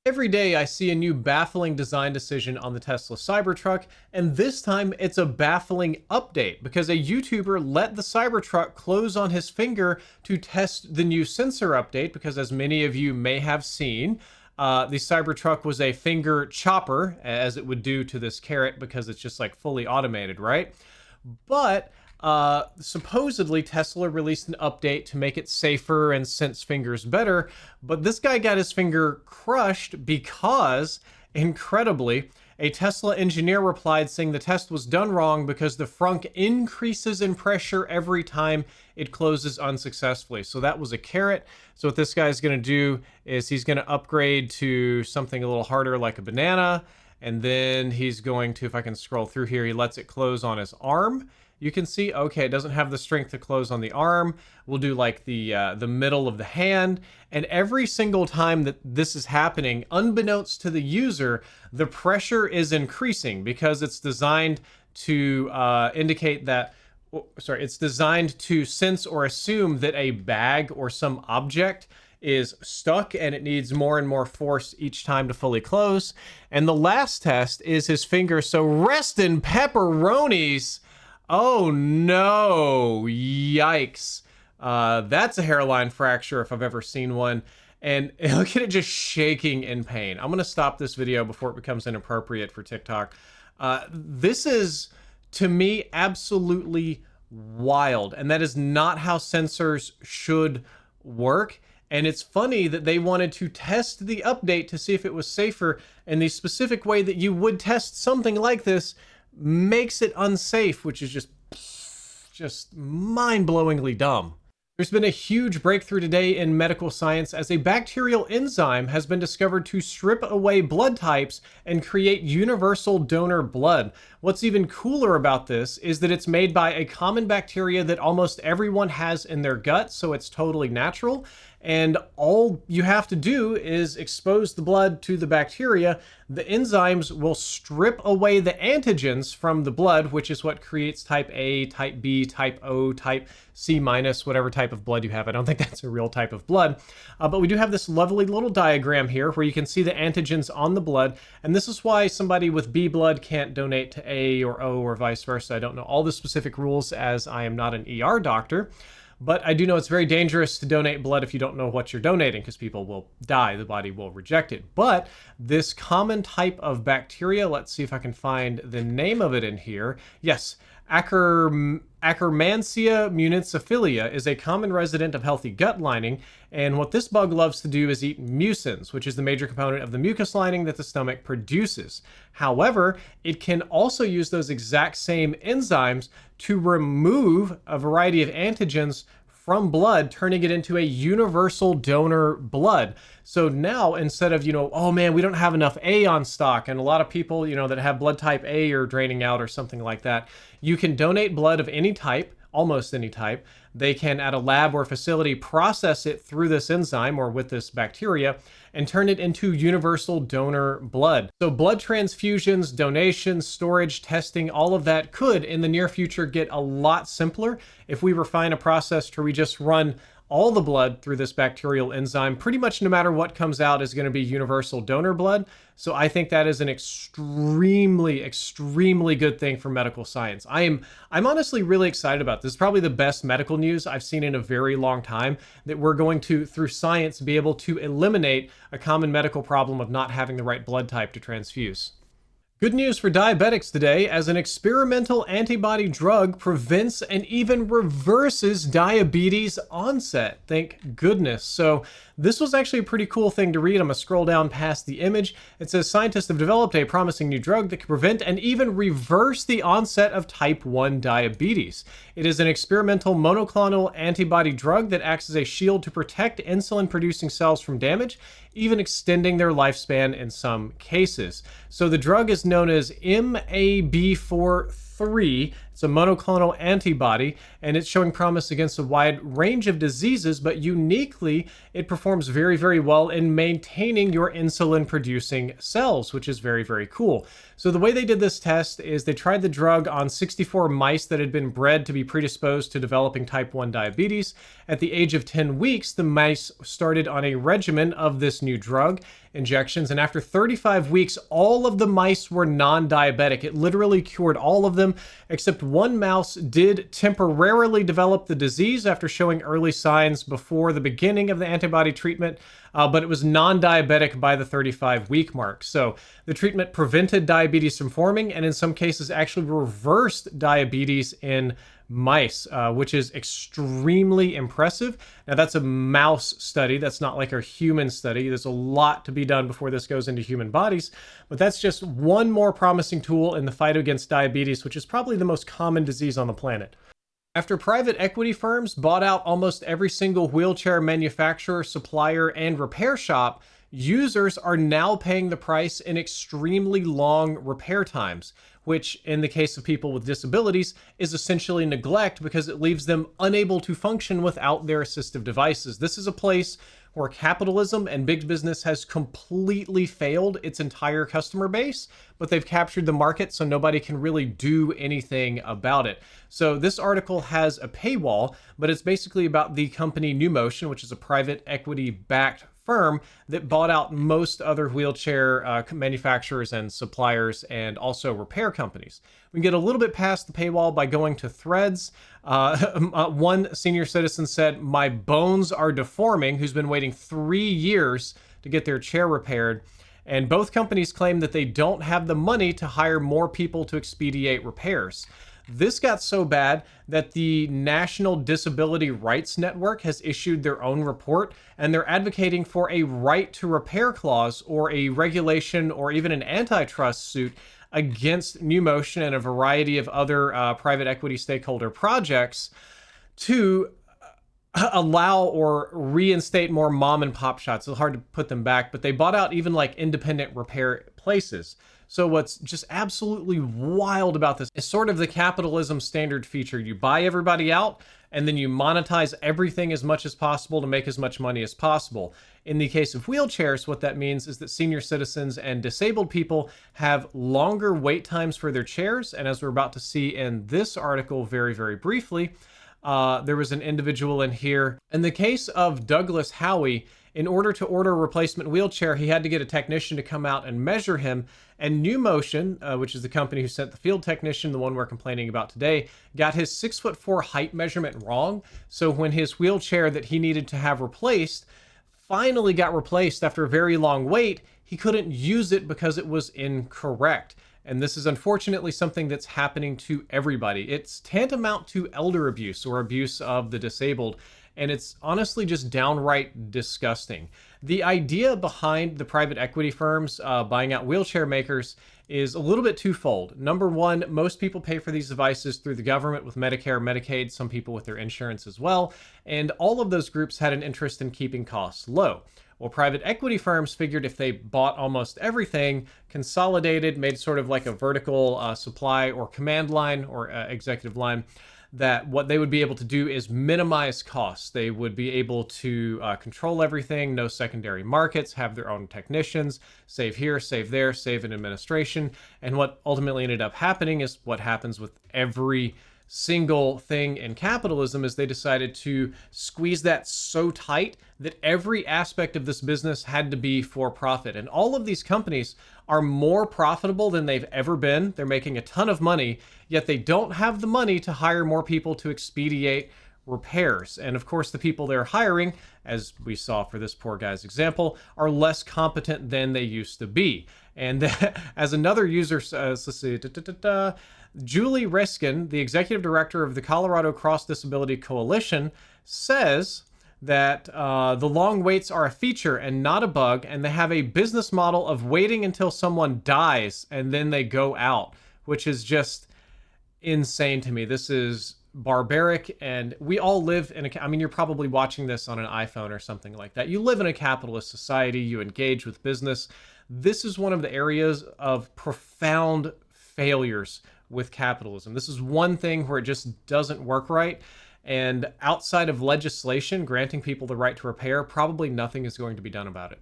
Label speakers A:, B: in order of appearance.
A: Every day I see a new baffling design decision on the Tesla Cybertruck, and this time it's a baffling update because a YouTuber let the Cybertruck close on his finger to test the new sensor update because, as many of you may have seen, the Cybertruck was a finger chopper, as it would do to this carrot because it's just like fully automated, right? But supposedly Tesla released an update to make it safer and sense fingers better, but this guy got his finger crushed because, incredibly, a Tesla engineer replied saying the test was done wrong because the frunk increases in pressure every time it closes unsuccessfully. So that was a carrot. So what this guy's going to do is he's going to upgrade to something a little harder like a banana, and then he's going to, if I can scroll through here, he lets it close on his arm. You can see, okay, it doesn't have the strength to close on the arm. We'll do like the middle of the hand. And every single time that this is happening, unbeknownst to the user, the pressure is increasing because it's designed to indicate that, it's designed to sense or assume that a bag or some object is stuck and it needs more and more force each time to fully close. And the last test is his finger. So rest in pepperonis. Oh no, yikes. That's a hairline fracture if I've ever seen one. And look at it just shaking in pain. I'm gonna stop this video before it becomes inappropriate for TikTok. This is, to me, absolutely wild. And that is not how sensors should work. And it's funny that they wanted to test the update to see if it was safer, and the specific way that you would test something like this makes it unsafe, which is just mind-blowingly dumb. There's been a huge breakthrough today in medical science as a bacterial enzyme has been discovered to strip away blood types and create universal donor blood. What's even cooler about this is that it's made by a common bacteria that almost everyone has in their gut, so it's totally natural. And all you have to do is expose the blood to the bacteria. The enzymes will strip away the antigens from the blood, which is what creates type A, type B, type O, type C minus, whatever type of blood you have. I don't think that's a real type of blood. But we do have this lovely little diagram here where you can see the antigens on the blood. And this is why somebody with B blood can't donate to A or O or vice versa. I don't know all the specific rules as I am not an ER doctor. But I do know it's very dangerous to donate blood if you don't know what you're donating because people will die, the body will reject it. But this common type of bacteria, let's see if I can find the name of it in here. Yes, Akkermansia municiphilia is a common resident of healthy gut lining, and what this bug loves to do is eat mucins, which is the major component of the mucus lining that the stomach produces. However, it can also use those exact same enzymes to remove a variety of antigens from blood, turning it into a universal donor blood. So now, instead of, oh man, we don't have enough A on stock, and a lot of people, that have blood type A are draining out or something like that, you can donate blood of any type, almost any type. They can, at a lab or facility, process it through this enzyme or with this bacteria and turn it into universal donor blood. So blood transfusions, donations, storage, testing, all of that could, in the near future, get a lot simpler if we refine a process to where we just run all the blood through this bacterial enzyme. Pretty much no matter what comes out is going to be universal donor blood. So I think that is an extremely, extremely good thing for medical science. I'm honestly really excited about this. It's probably the best medical news I've seen in a very long time, that we're going to, through science, be able to eliminate a common medical problem of not having the right blood type to transfuse. Good news for diabetics today, as an experimental antibody drug prevents and even reverses diabetes onset. Thank goodness. So this was actually a pretty cool thing to read. I'm gonna scroll down past the image. It says scientists have developed a promising new drug that can prevent and even reverse the onset of type 1 diabetes. It is an experimental monoclonal antibody drug that acts as a shield to protect insulin-producing cells from damage, even extending their lifespan in some cases. So the drug is known as MAB43, It's a monoclonal antibody, and it's showing promise against a wide range of diseases, but uniquely, it performs very, very well in maintaining your insulin-producing cells, which is very, very cool. So the way they did this test is they tried the drug on 64 mice that had been bred to be predisposed to developing type 1 diabetes. At the age of 10 weeks, the mice started on a regimen of this new drug injections, and after 35 weeks, all of the mice were non-diabetic. It literally cured all of them, except one mouse did temporarily develop the disease after showing early signs before the beginning of the antibody treatment, but it was non-diabetic by the 35-week mark. So the treatment prevented diabetes from forming, and in some cases actually reversed diabetes in mice, which is extremely impressive. Now, that's a mouse study. That's not like a human study. There's a lot to be done before this goes into human bodies, but that's just one more promising tool in the fight against diabetes, which is probably the most common disease on the planet. After private equity firms bought out almost every single wheelchair manufacturer, supplier, and repair shop, users are now paying the price in extremely long repair times, which in the case of people with disabilities is essentially neglect because it leaves them unable to function without their assistive devices. This is a place where capitalism and big business has completely failed its entire customer base, but they've captured the market so nobody can really do anything about it. So this article has a paywall, but it's basically about the company NewMotion, which is a private equity-backed firm that bought out most other wheelchair manufacturers and suppliers and also repair companies. We can get a little bit past the paywall by going to threads. One senior citizen said, "My bones are deforming," who's been waiting 3 years to get their chair repaired. And both companies claim that they don't have the money to hire more people to expedite repairs. This got so bad that the National Disability Rights Network has issued their own report, and they're advocating for a right to repair clause or a regulation or even an antitrust suit against NewMotion and a variety of other private equity stakeholder projects to allow or reinstate more mom and pop shops. It's hard to put them back, but they bought out even like independent repair places. So what's just absolutely wild about this is sort of the capitalism standard feature. You buy everybody out and then you monetize everything as much as possible to make as much money as possible. In the case of wheelchairs, what that means is that senior citizens and disabled people have longer wait times for their chairs. And as we're about to see in this article very, very briefly, there was an individual in here. In the case of Douglas Howie, in order to order a replacement wheelchair, he had to get a technician to come out and measure him. And NewMotion, which is the company who sent the field technician, the one we're complaining about today, got his 6'4" height measurement wrong. So when his wheelchair that he needed to have replaced finally got replaced after a very long wait, he couldn't use it because it was incorrect. And this is unfortunately something that's happening to everybody. It's tantamount to elder abuse or abuse of the disabled. And it's honestly just downright disgusting. The idea behind the private equity firms buying out wheelchair makers is a little bit twofold. Number one, most people pay for these devices through the government with Medicare, Medicaid, some people with their insurance as well. And all of those groups had an interest in keeping costs low. Well, private equity firms figured if they bought almost everything, consolidated, made sort of like a vertical supply or command line or executive line, that what they would be able to do is minimize costs. They would be able to control everything, no secondary markets, have their own technicians, save here, save there, save in administration. And what ultimately ended up happening is what happens with every single thing in capitalism is they decided to squeeze that so tight that every aspect of this business had to be for profit. And all of these companies are more profitable than they've ever been. They're making a ton of money, yet they don't have the money to hire more people to expedite repairs. And of course, the people they're hiring, as we saw for this poor guy's example, are less competent than they used to be. And as another user says, let's see, Julie Reskin, the executive director of the Colorado Cross Disability Coalition, says that the long waits are a feature and not a bug, and they have a business model of waiting until someone dies and then they go out, which is just insane to me. This is barbaric, and we all live in I mean, you're probably watching this on an iPhone or something like that. You live in a capitalist society, you engage with business. This is one of the areas of profound failures with capitalism. This is one thing where it just doesn't work right. And outside of legislation granting people the right to repair, probably nothing is going to be done about it.